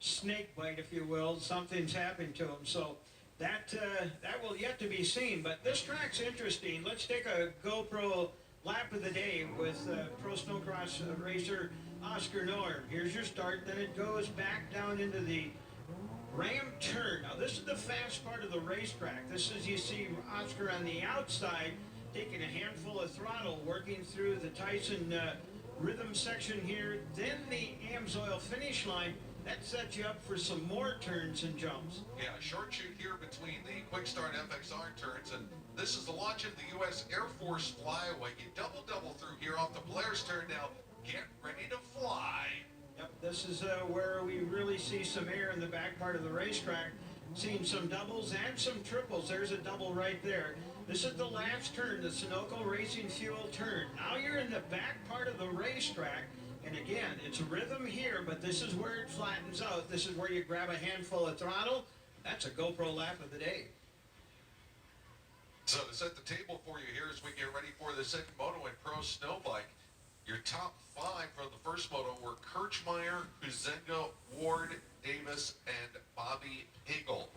snake bite, if you will. Something's happened to him. So that will yet to be seen. But this track's interesting. Let's take a GoPro lap of the day with pro snowcross racer Oscar Norm. Here's your start. Then it goes back down into the ram turn. Now this is the fast part of the racetrack. This is, you see Oscar on the outside taking a handful of throttle, working through the Tyson rhythm section here. Then the Amsoil finish line. That sets you up for some more turns and jumps. Yeah, short shoot here between the Quick Start FXR turns, and this is the launch of the U.S. Air Force flyaway. You double through here off the Blair's turn now. Get ready to fly. Yep, this is where we really see some air in the back part of the racetrack. Seeing some doubles and some triples. There's a double right there. This is the last turn, the Sunoco Racing Fuel turn. Now you're in the back part of the racetrack. And again, it's rhythm here, but this is where it flattens out. This is where you grab a handful of throttle. That's a GoPro lap of the day. So to set the table for you here as we get ready for the second Moto and Pro Snow Bike, your top five from the first Moto were Kirchmeier, Huizenga, Ward, Davis, and Bobby Hagel.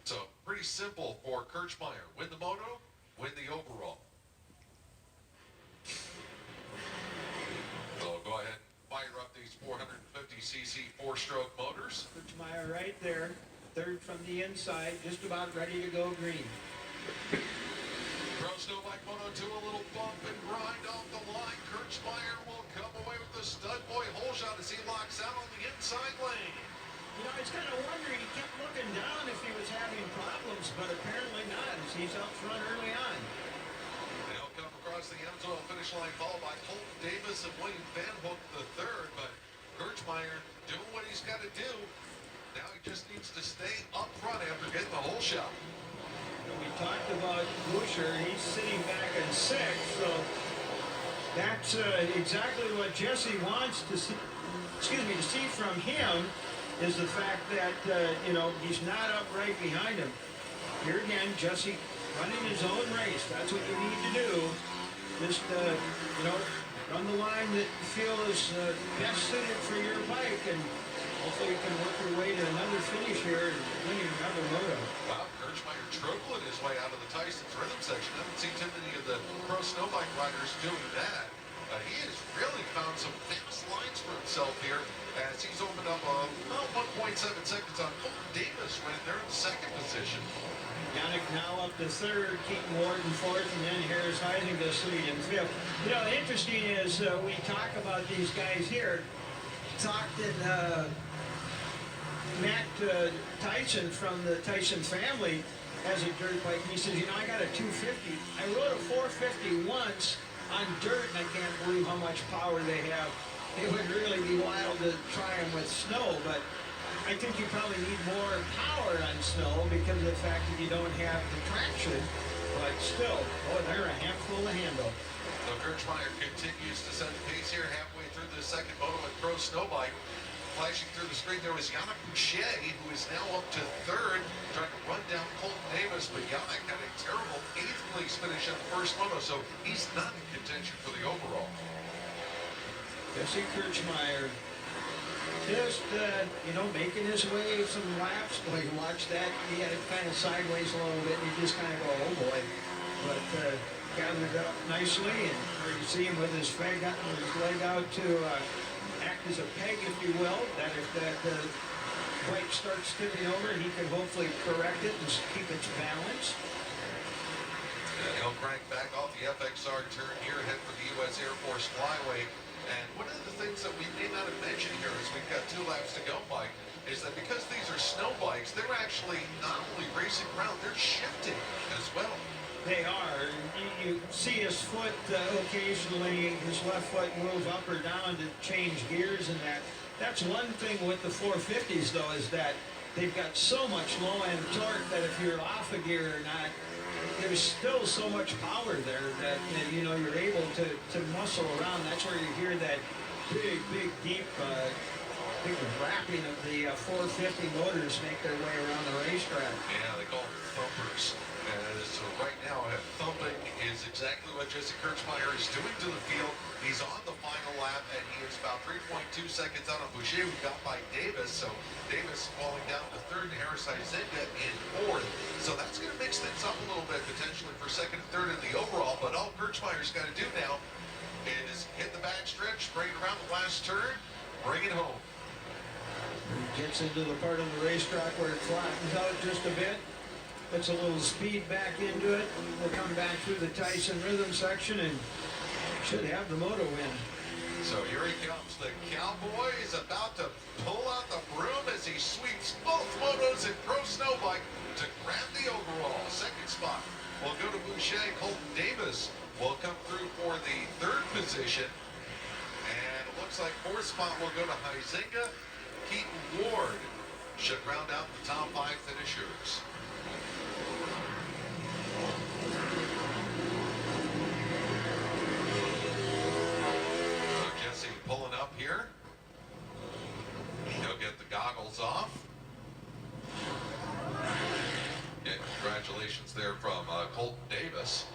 So pretty simple for Kirchmeier. Win the Moto, win the overall. So go ahead and fire up these 450cc four-stroke motors. Kirchmeier right there, third from the inside, just about ready to go green. Pro Snow Bike Moto 2, a little bump and grind off the line. Kirchmeier will come away with the stud boy hole shot as he locks out on the inside lane. You know, I was kind of wondering, he kept looking down if he was having problems, but apparently not, as he's up front early on. They'll come across the Amsoil finish line, followed by Colton Davis and William Van Hook the third, but Kirchmeier doing what he's got to do. Now he just needs to stay up front after getting the hole shot. We talked about Buscher. He's sitting back in sixth, so that's exactly what Jesse wants to see. To see from him is the fact that he's not up right behind him. Here again, Jesse running his own race. That's what you need to do. Just run the line that you feel is best suited for your bike, and hopefully you can work your way to another finish here and winning another Moto. Wow, Kirchmeier trickling his way out of the Tyson's rhythm section. I haven't seen too many of the pro snow bike riders doing that. He has really found some fast lines for himself here as he's opened up about 1.7 seconds on Colton Davis right there in second position. Yannick now up to third, Keaton Ward in fourth, and then Harris Huizenga leading fifth. You know, interesting is we talk about these guys here. Talked in Matt Tyson from the Tyson family has a dirt bike. And he says, I got a 250. I rode a 450 once on dirt, and I can't believe how much power they have. It would really be wild to try them with snow, but I think you probably need more power on snow because of the fact that you don't have the traction. But still, they're a handful to handle. So Kirchmeier continues to set the pace here halfway through the second Moto and Pro Snow Bike. Flashing through the screen, there was Yannick Boucher, who is now up to third, trying to run down Colton Davis, but Yannick had a terrible 8th place finish in the first Moto, so he's not in contention for the overall. Jesse Kirchmeier just, making his way some laps. Boy, you watch that, he had it kind of sideways a little bit, and you just kind of go, oh boy. But gathered up nicely, and you see him with his leg out to act as a peg, if you will, that if that bike starts tipping over, he can hopefully correct it and keep its balance. He'll crank back off the FXR turn here, head for the U.S. Air Force Flyway. And one of the things that we may not have mentioned here as we've got 2 laps to go, Mike, is that because these are snow bikes, they're actually not only racing around, they're shifting as well. They are. You see his foot occasionally, his left foot move up or down to change gears and that. That's one thing with the 450s, though, is that they've got so much low-end torque that if you're off a gear or not, there's still so much power there that, you're able to muscle around. That's where you hear that big, deep wrapping of the 450 motors make their way around the racetrack. Yeah, they call them thumpers. And so right now, thumping is exactly what Jesse Kirchmeier is doing to the field. He's on the final lap, and he is about 3.2 seconds out on Boucher, who got by Davis. So Davis Davis falling down to third, and Harris Huizenga in fourth. So that's going to mix things up a little bit potentially for second and third in the overall. But all Kirchmeier's got to do now is hit the back stretch, bring it around the last turn, bring it home. He gets into the part of the racetrack where it flattens out just a bit. Puts a little speed back into it. We'll come back through the Tyson rhythm section and should have the Moto win. So here he comes. The Cowboy is about to pull out the broom as he sweeps both motos in Pro Snowbike to grab the overall. Second spot will go to Boucher. Colton Davis will come through for the third position. And it looks like fourth spot will go to Huizenga. Keaton Ward should round out the top 5 finishers. Jesse pulling up here. He'll get the goggles off. Yeah, congratulations there from Colton Davis.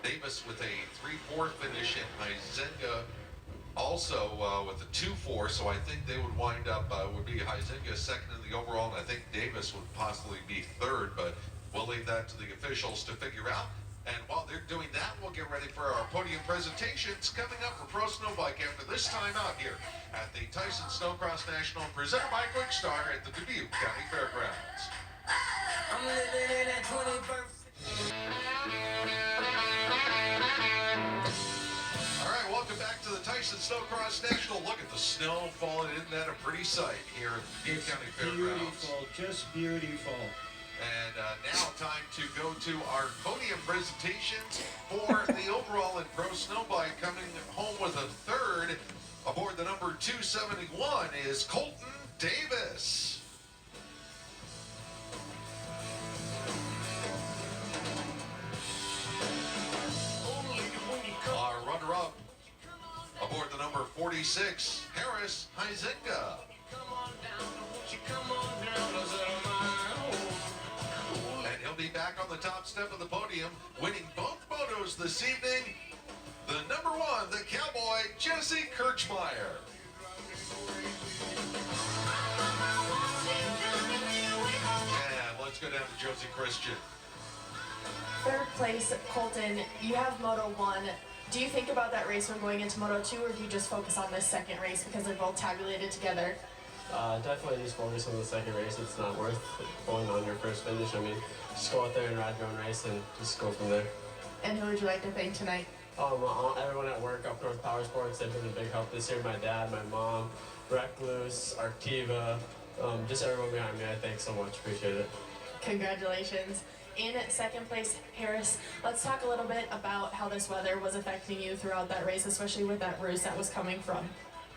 Davis with a 3-4 finish, and Huizenga also with a 2-4, so I think they would wind up, would be Huizenga second in the overall, and I think Davis would possibly be third, but we'll leave that to the officials to figure out. And while they're doing that, we'll get ready for our podium presentations coming up for Pro Snowbike after this time out here at the Tyson Snocross National, presented by Quick Star at the Dubuque County Fairgrounds. I'm living in that 21st. All right, welcome back to the Tyson Snocross National. Look at the snow falling. Isn't that a pretty sight here at the Dubuque County Fairgrounds? Beautiful, just beautiful. And now time to go to our podium presentations for the overall in Pro Snowbike. Coming home with a third aboard the number 271 is Colton Davis. Our runner-up aboard the number 46, Harris Huizenga. And he'll be back on the top step of the podium, winning both motos this evening. The number 1, the Cowboy, Jesse Kirchmeier. And let's go down to Josie Christian. Third place, Colton, you have Moto 1. Do you think about that race when going into Moto 2, or do you just focus on this second race because they're both tabulated together? Definitely just focus on the second race. It's not worth going on your first finish. I mean, just go out there and ride your own race and just go from there. And who would you like to thank tonight? Everyone at work, Up North Power Sports, they've been a big help this year. My dad, my mom, Recluse, Artiva, just everyone behind me. I thank so much. Appreciate it. Congratulations. In second place, Harris, let's talk a little bit about how this weather was affecting you throughout that race, especially with that roost that was coming from.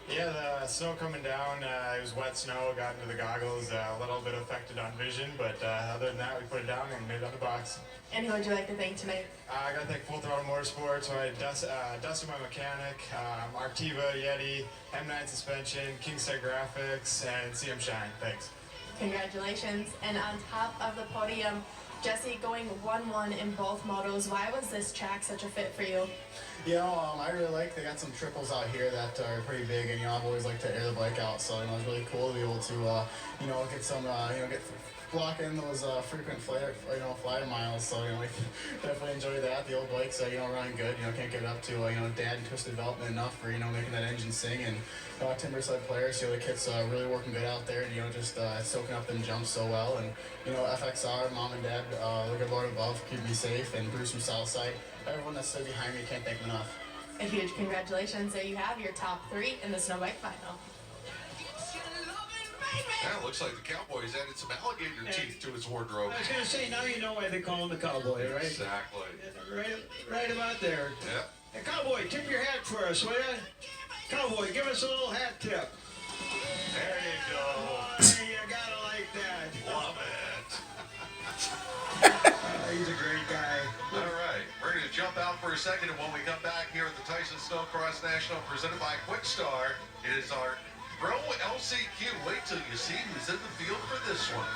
Yeah, the snow coming down, it was wet snow, got into the goggles, a little bit affected on vision, but other than that, we put it down and made it on the box. And who would you like to thank tonight? I got to thank Full Throttle Motorsports, Dustin, my mechanic, Artiva, Yeti, M9 Suspension, Kingstar Graphics, and CM Shine. Thanks. Congratulations. And on top of the podium, Jesse, going 1-1 in both motos, why was this track such a fit for you? You know, I really like, they got some triples out here that are pretty big, and, you know, I've always liked to air the bike out, so, you know, it's really cool to be able to, you know, get some, block in those frequent flyer miles, so, you know, we definitely enjoy that. The old bikes, you know, running good, you know, can't give it up to, you know, Dad and Twisted Development enough for, you know, making that engine sing, and Timberside players, you know, the kit's really working good out there, and, you know, just soaking up them jumps so well, and, you know, FXR, Mom and Dad, the good Lord above, keep me safe, and Bruce from Southside, everyone that's stood behind me, can't thank them enough. A huge congratulations. There you have your top 3 in the Snowbike final. Yeah, it looks like the Cowboy's added some alligator teeth to his wardrobe. I was going to say, now you know why they call him the Cowboy, right? Exactly. Right about there. Yep. Hey, Cowboy, tip your hat for us, will ya? Cowboy, give us a little hat tip. There you go. Oh, you gotta like that. Love it. He's a great guy. All right, we're going to jump out for a second, and when we come back here at the Tyson Snocross National, presented by Quick Star, it is our Pro LCQ. Wait till you see who's in the field for this one.